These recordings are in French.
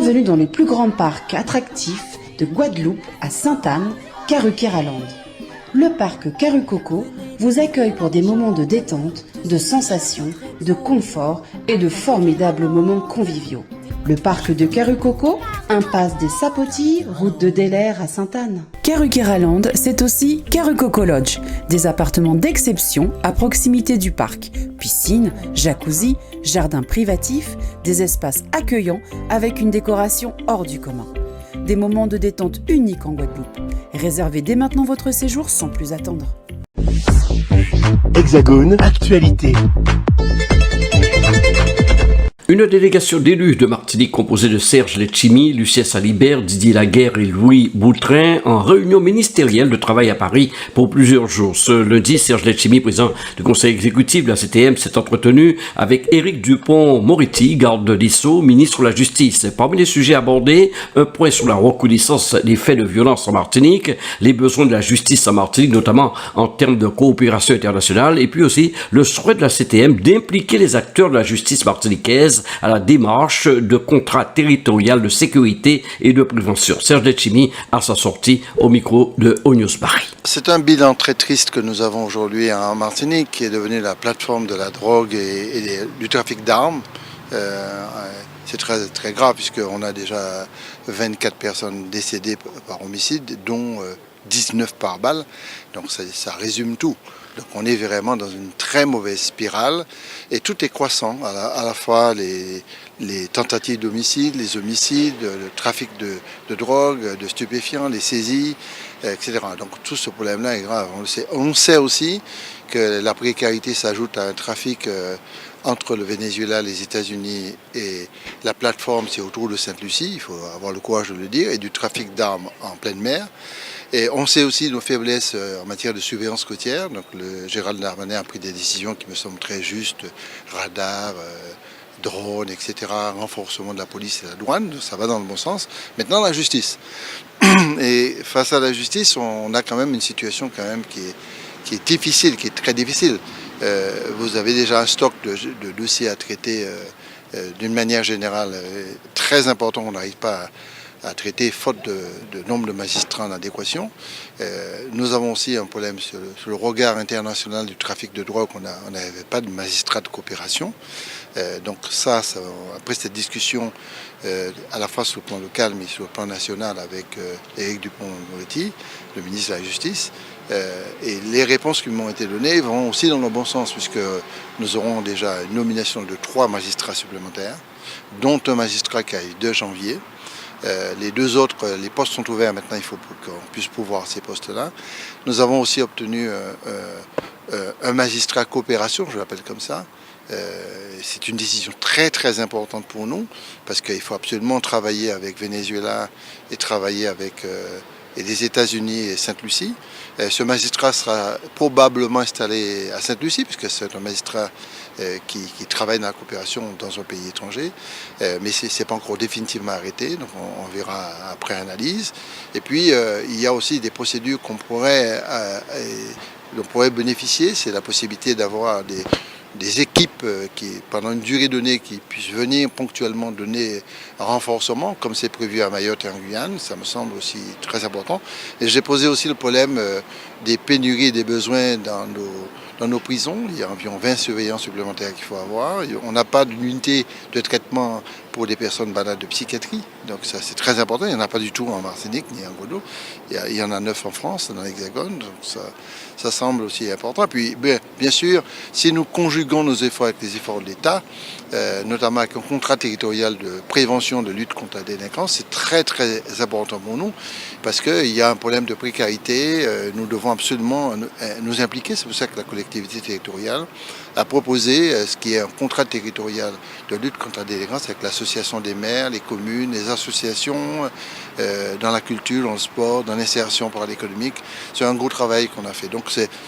Bienvenue dans le plus grand parc attractif de Guadeloupe à Sainte-Anne, Karukéraland. Le parc Karucoco vous accueille pour des moments de détente, de sensations, de confort et de formidables moments conviviaux. Le parc de Karucoco, impasse des Sapotilles, route de Delair à Sainte-Anne. Karukéraland, c'est aussi Karucoco Lodge, des appartements d'exception à proximité du parc. Piscine, jacuzzi, jardin privatif, des espaces accueillants avec une décoration hors du commun. Des moments de détente uniques en Guadeloupe. Réservez dès maintenant votre séjour sans plus attendre. Hexagone, actualité. Une délégation d'élus de Martinique composée de Serge Letchimy, Lucien Salibert, Didier Laguerre et Louis Boutrin en réunion ministérielle de travail à Paris pour plusieurs jours. Ce lundi, Serge Letchimy, président du conseil exécutif de la CTM, s'est entretenu avec Éric Dupond-Moretti, garde des Sceaux, ministre de la Justice. Parmi les sujets abordés, un point sur la reconnaissance des faits de violence en Martinique, les besoins de la justice en Martinique, notamment en termes de coopération internationale, et puis aussi le souhait de la CTM d'impliquer les acteurs de la justice martiniquaise à la démarche de contrat territorial de sécurité et de prévention. Serge Letchimy à sa sortie au micro de ONews Paris. C'est un bilan très triste que nous avons aujourd'hui en Martinique, qui est devenu la plateforme de la drogue et du trafic d'armes. C'est très, très grave puisqu'on a déjà 24 personnes décédées par homicide, dont 19 par balle. Donc ça résume tout. Donc on est vraiment dans une très mauvaise spirale et tout est croissant, à la fois les tentatives d'homicide, les homicides, le trafic de drogue, de stupéfiants, les saisies, etc. Donc tout ce problème-là est grave. On sait aussi que la précarité s'ajoute à un trafic entre le Venezuela, les États-Unis et la plateforme, c'est autour de Sainte-Lucie, il faut avoir le courage de le dire, et du trafic d'armes en pleine mer. Et on sait aussi nos faiblesses en matière de surveillance côtière. Donc le Gérald Darmanin a pris des décisions qui me semblent très justes, radar, drones, etc., renforcement de la police et de la douane, ça va dans le bon sens. Maintenant la justice. Et face à la justice, on a quand même une situation quand même qui est difficile, qui est très difficile. Vous avez déjà un stock de dossiers à traiter d'une manière générale très important, on n'arrive pas à traiter faute de nombre de magistrats en adéquation. Nous avons aussi un problème sur le regard international du trafic de drogue, on n'avait pas de magistrats de coopération. Donc ça, après cette discussion, à la fois sur le plan local mais sur le plan national avec Éric Dupond-Moretti, le ministre de la Justice, et les réponses qui m'ont été données vont aussi dans le bon sens, puisque nous aurons déjà une nomination de 3 magistrats supplémentaires, dont un magistrat qui arrive 2 janvier. Les 2 autres, les postes sont ouverts maintenant, il faut qu'on puisse pourvoir ces postes-là. Nous avons aussi obtenu un magistrat coopération, je l'appelle comme ça. C'est une décision très très importante pour nous, parce qu'il faut absolument travailler avec Venezuela et travailler avec les États-Unis et Sainte-Lucie. Ce magistrat sera probablement installé à Sainte-Lucie, puisque c'est un magistrat qui travaille dans la coopération dans un pays étranger, mais ce n'est pas encore définitivement arrêté, donc on verra après analyse. Et puis il y a aussi des procédures dont on pourrait bénéficier, c'est la possibilité d'avoir des équipes qui, pendant une durée donnée, qui puissent venir ponctuellement donner un renforcement, comme c'est prévu à Mayotte et en Guyane, ça me semble aussi très important. Et j'ai posé aussi le problème des pénuries et des besoins dans nos prisons. Il y a environ 20 surveillants supplémentaires qu'il faut avoir. On n'a pas d'unité de traitement pour des personnes malades de psychiatrie, donc ça c'est très important. Il n'y en a pas du tout en Martinique ni en Guadeloupe. Il y en a 9 en France, dans l'Hexagone, donc ça semble aussi important. Puis bien sûr, si nous conjuguons nos efforts avec les efforts de l'État, notamment avec un contrat territorial de prévention de lutte contre la délinquance, c'est très très important pour nous, parce qu'il y a un problème de précarité, nous devons absolument nous impliquer. C'est pour ça que la collectivité territoriale a proposé ce qui est un contrat territorial de lutte contre la délinquance avec l'association des maires, les communes, les associations dans la culture, dans le sport, dans l'insertion par l'économique. C'est un gros travail qu'on a fait. Donc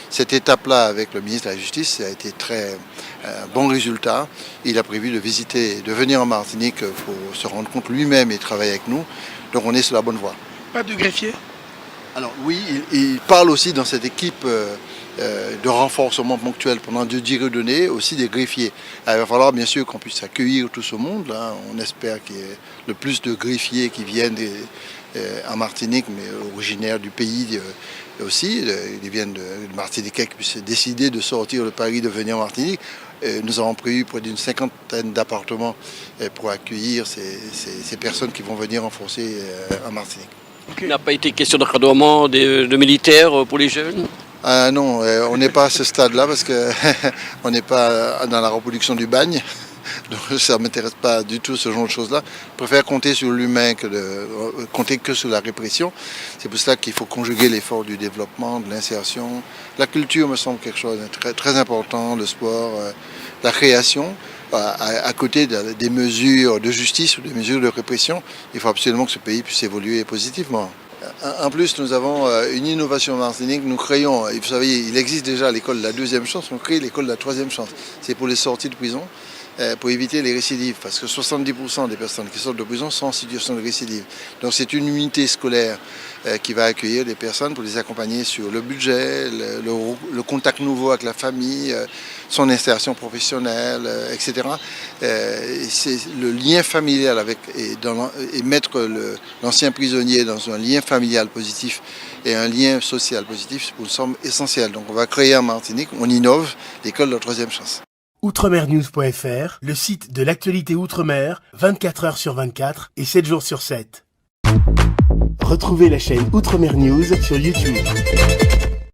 cette étape-là avec le ministre de la Justice, ça a été très bon résultat. Il a prévu de venir en Martinique pour se rendre compte lui-même et travailler avec nous. Donc on est sur la bonne voie. Pas de greffier? Alors oui, il parle aussi dans cette équipe de renforcement ponctuel pendant une durée donnée, aussi des greffiers. Alors, il va falloir bien sûr qu'on puisse accueillir tout ce monde. Là. On espère qu'il y ait le plus de greffiers qui viennent en Martinique, mais originaires du pays aussi. Ils viennent de Martinique, qui puissent décider de sortir de Paris, de venir en Martinique. Nous avons prévu près d'une 50aine d'appartements pour accueillir ces personnes qui vont venir renforcer en Martinique. Il n'a pas été question d'encadrement de militaires pour les jeunes? Non, on n'est pas à ce stade-là parce qu'on n'est pas dans la reproduction du bagne. Donc ça ne m'intéresse pas du tout ce genre de choses-là. Je préfère compter sur l'humain que compter que sur la répression. C'est pour cela qu'il faut conjuguer l'effort du développement, de l'insertion. La culture me semble quelque chose de très, très important, le sport, la création. À côté des mesures de justice ou des mesures de répression, il faut absolument que ce pays puisse évoluer positivement. En plus, nous avons une innovation en Martinique. Nous créons, vous savez, il existe déjà l'école de la deuxième chance, on crée l'école de la troisième chance. C'est pour les sorties de prison, pour éviter les récidives, parce que 70% des personnes qui sortent de prison sont en situation de récidive. Donc c'est une unité scolaire qui va accueillir des personnes pour les accompagner sur le budget, le contact nouveau avec la famille, son insertion professionnelle, etc. C'est le lien familial et mettre l'ancien prisonnier dans un lien familial positif et un lien social positif, nous semble essentiel. Donc on va créer en Martinique, on innove l'école de la troisième chance. Outremernews.fr, le site de l'actualité Outre-mer, 24 heures sur 24 et 7 jours sur 7. Retrouvez la chaîne Outremer News sur YouTube.